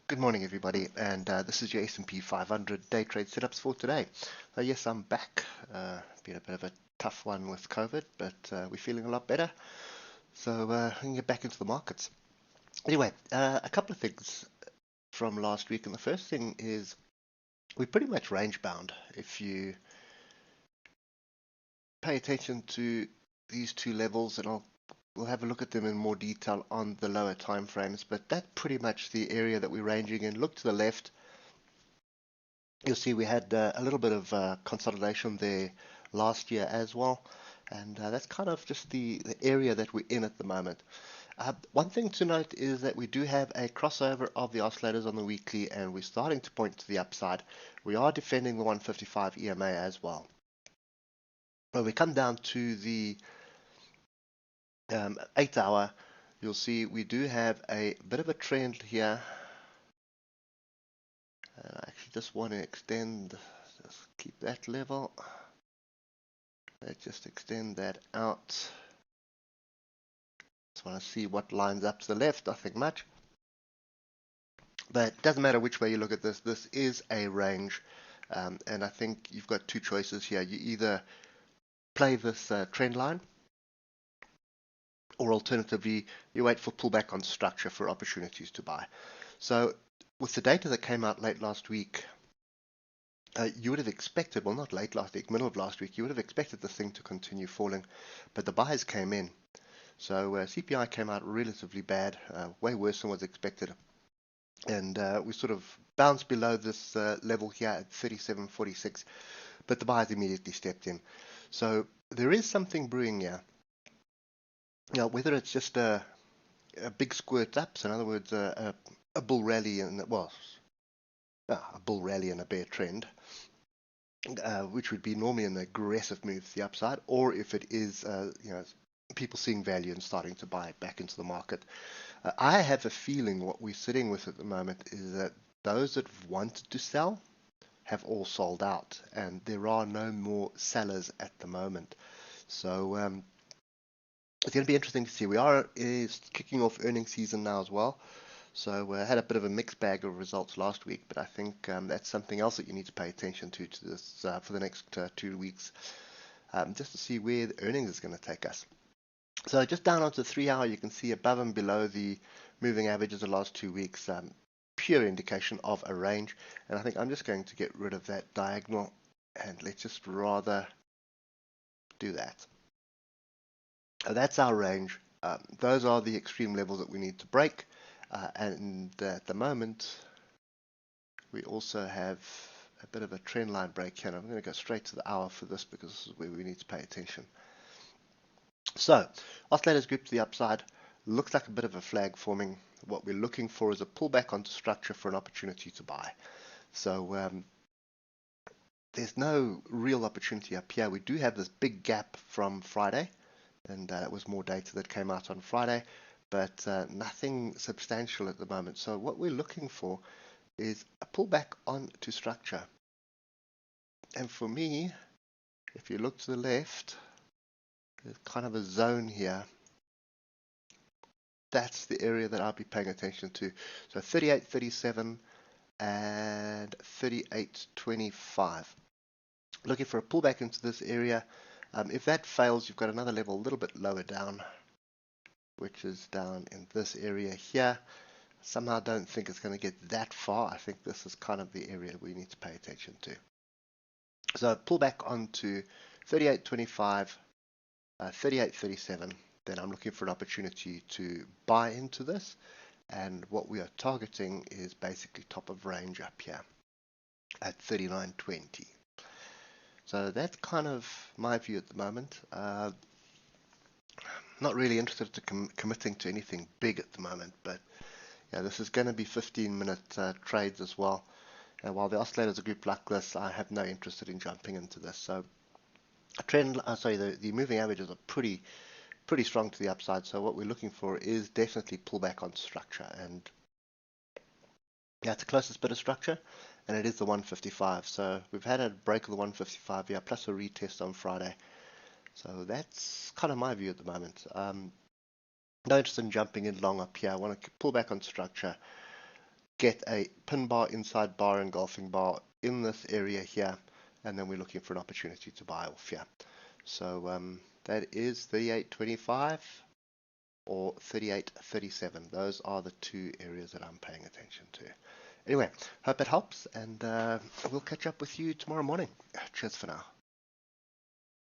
Good morning, everybody, and this is your S&P 500 day trade setups for today. Yes, I'm back. Been a bit of a tough one with COVID, but we're feeling a lot better, so we can get back into the markets. Anyway, a couple of things from last week, and the first thing is we're pretty much range bound. If you pay attention to these two levels, and we'll have a look at them in more detail on the lower time frames, but that's pretty much the area that we're ranging in. Look to the left. You'll see we had a little bit of consolidation there last year as well, and that's kind of just the area that we're in at the moment. One thing to note is that we do have a crossover of the oscillators on the weekly, and we're starting to point to the upside. We are defending the 155 EMA as well. When we come down to the 8 hour, you'll see we do have a bit of a trend here. I actually just want to extend, just keep that level. Let's just extend that out. Just want to see what lines up to the left. Nothing much. But it doesn't matter which way you look at this. This is a range. And I think you've got two choices here. You either play this trend line, or alternatively, you wait for pullback on structure for opportunities to buy. So with the data that came out late last week, you would have expected, well, not late last week, middle of last week, you would have expected this thing to continue falling, but the buys came in. So CPI came out relatively bad, way worse than was expected. And we sort of bounced below this level here at 37.46, but the buyers immediately stepped in. So there is something brewing here. Now, whether it's just a big squirt up, so in other words, a bull rally, and well, a bull rally and a bear trend, which would be normally an aggressive move to the upside, or if it is, people seeing value and starting to buy back into the market. I have a feeling what we're sitting with at the moment is that those that wanted to sell have all sold out, and there are no more sellers at the moment. So it's going to be interesting to see. We are kicking off earnings season now as well. So I had a bit of a mixed bag of results last week, but I think that's something else that you need to pay attention to this for the next 2 weeks, just to see where the earnings is going to take us. So just down onto the 3 hour, you can see above and below the moving averages of the last 2 weeks, pure indication of a range. And I think I'm just going to get rid of that diagonal, and let's just rather do that. That's our range. Those are the extreme levels that we need to break. And at the moment, we also have a bit of a trend line break here. And I'm going to go straight to the hour for this because this is where we need to pay attention. So, oscillators group to the upside. Looks like a bit of a flag forming. What we're looking for is a pullback onto structure for an opportunity to buy. So there's no real opportunity up here. We do have this big gap from Friday, and that was more data that came out on Friday, but nothing substantial at the moment. So what we're looking for is a pullback onto structure. And for me, if you look to the left, there's kind of a zone here. That's the area that I'll be paying attention to. So 38.37 and 38.25. Looking for a pullback into this area. If that fails, you've got another level a little bit lower down, which is down in this area here. Somehow don't think it's going to get that far. I think this is kind of the area we need to pay attention to. So pull back onto 38.25, 38.37. Then I'm looking for an opportunity to buy into this. And what we are targeting is basically top of range up here at 39.20. So that's kind of my view at the moment. Not really interested to committing to anything big at the moment, but yeah, this is going to be 15-minute trades as well. And while the oscillators are grouped like this, I have no interest in jumping into this. So trend, the moving averages are pretty strong to the upside. So what we're looking for is definitely pullback on structure, and yeah, it's the closest bit of structure, and it is the 155. So we've had a break of the 155 here, plus a retest on Friday. So that's kind of my view at the moment. No interest in jumping in long up here. I want to pull back on structure. get a pin bar, inside bar, engulfing bar in this area here, and then we're looking for an opportunity to buy off here. So that is 38.25 or 38.37. Those are the two areas that I'm paying attention to. Anyway, hope it helps, and we'll catch up with you tomorrow morning. Cheers for now.